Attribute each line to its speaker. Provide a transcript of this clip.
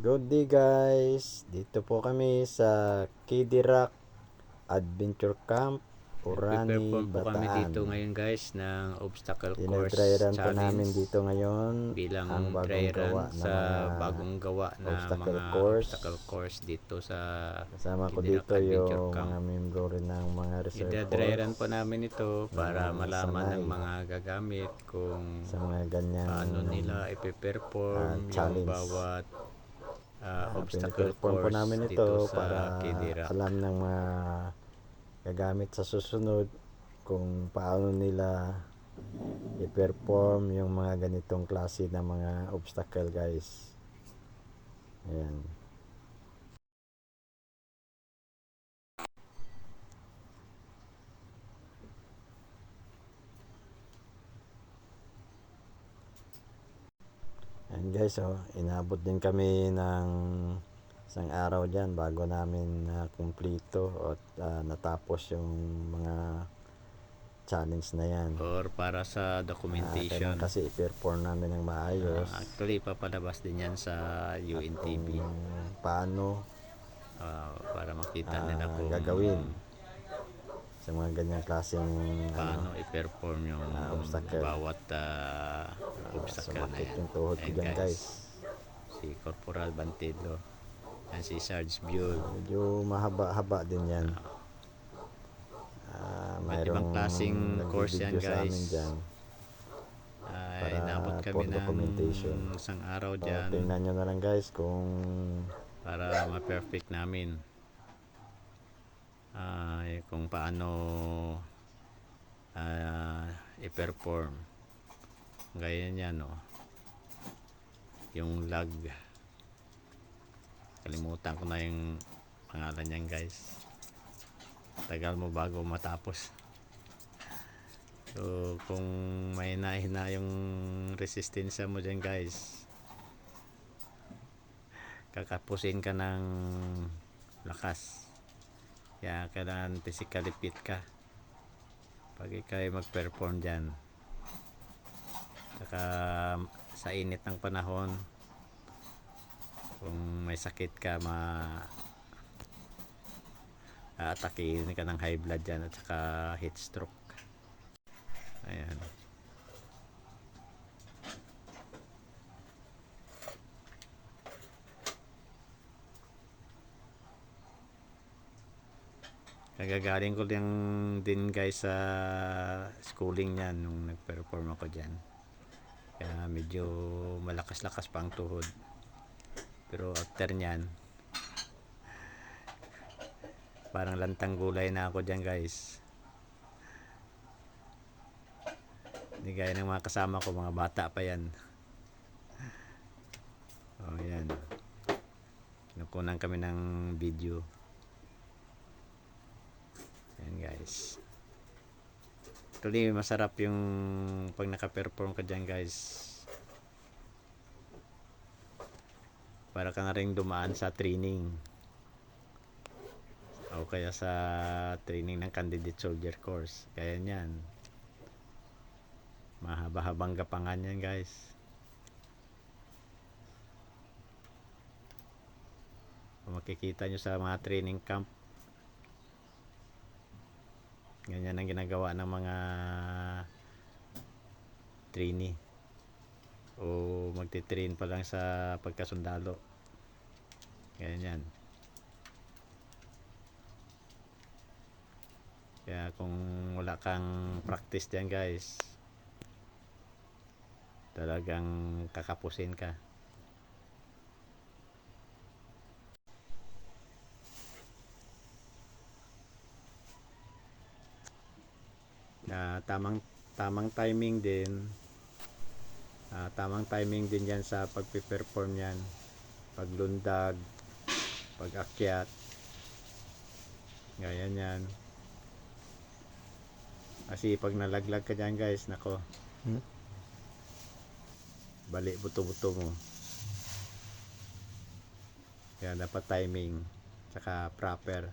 Speaker 1: Good day guys, dito po kami sa KD Rock Adventure Camp, Orani,
Speaker 2: Nagpe-perform po kami
Speaker 1: Bataan.
Speaker 2: dito ngayon guys ng obstacle course
Speaker 1: Dinag-dry run po namin
Speaker 2: challenge
Speaker 1: dito ngayon
Speaker 2: bilang
Speaker 1: ang
Speaker 2: dry
Speaker 1: bagong
Speaker 2: run
Speaker 1: gawa
Speaker 2: sa
Speaker 1: na mga
Speaker 2: bagong gawa na
Speaker 1: obstacle
Speaker 2: mga
Speaker 1: course.
Speaker 2: obstacle course dito sa
Speaker 1: Kasama ko
Speaker 2: Kidirak
Speaker 1: dito
Speaker 2: Adventure
Speaker 1: yung
Speaker 2: Camp.
Speaker 1: mga membro rin ng mga reserve
Speaker 2: Ida-dry
Speaker 1: force
Speaker 2: run po namin ito para
Speaker 1: mga
Speaker 2: malaman
Speaker 1: sanay
Speaker 2: ng mga gagamit kung
Speaker 1: sa mga ganyang
Speaker 2: paano nila ipe-perform yung
Speaker 1: challenge.
Speaker 2: bawat obstacle
Speaker 1: Piniperform po
Speaker 2: course
Speaker 1: namin
Speaker 2: dito
Speaker 1: ito
Speaker 2: sa
Speaker 1: para
Speaker 2: Kidirak.
Speaker 1: alam ng mga gagamit sa susunod kung paano nila i-perform yung mga ganitong klase ng mga obstacle guys. Ayan. Ayan guys, inabot din kami ng isang araw dyan bago namin kumplito at natapos yung mga challenge na yan.
Speaker 2: Or para sa documentation.
Speaker 1: Kailangan kasi i-perform namin ng maayos.
Speaker 2: Actually, papalabas din yan sa UNTV.
Speaker 1: Paano
Speaker 2: Para makita nila kung
Speaker 1: gagawin sa mga ganyang klaseng
Speaker 2: paano i-perform yung
Speaker 1: obstacle.
Speaker 2: bawat obstacle na yan.
Speaker 1: Yung tuhod ko dyan guys.
Speaker 2: Si Corporal Bantido and si Sarge Buell.
Speaker 1: Medyo mahaba-haba din yan.
Speaker 2: Ibang klaseng course yan guys. Inabot kami ng isang araw dyan.
Speaker 1: Tingnan nyo na lang guys kung
Speaker 2: para ma-perfect namin kung paano i-perform. Ganyan yan yung lag. Kalimutan ko na yung pangalan niyan guys. Tagal mo bago matapos. So kung may nahina yung resistensya mo dyan guys, kakapusin ka ng lakas. Kaya kailangan physically fit ka pag ikay mag-perform dyan. Saka sa init ng panahon, kung may sakit ka, atakihin ka ng high blood dyan at saka heat stroke. Ayan. Kagagaling ko lang din guys sa schooling niyan nung nag-perform ako dyan. Kaya medyo malakas-lakas pa ang tuhod. Pero after nyan, parang lantang gulay na ako dyan guys. Hindi gaya ng mga kasama ko, mga bata pa yan. Yan. Kinukunan kami ng video. Yan guys. Actually masarap yung pag naka-perform ka dyan guys. Para ka na rin dumaan sa training. O kaya sa training ng candidate soldier course. Kaya yan. Mahaba-habang gapangan yan guys. Kung makikita nyo sa mga training camp, ganyan ang ginagawa ng mga trainee o magtitrain pa lang sa pagkasundalo. Ganyan. Kaya kung wala kang practice dyan guys, talagang kakapusin ka. Tamang timing din. Tamang timing din yan sa pagpe-perform yan. Paglundag, pag-akyat. Ganyan yan. Kasi pag nalaglag ka dyan guys, nako. Bali buto-buto mo. Kaya dapat timing, saka proper.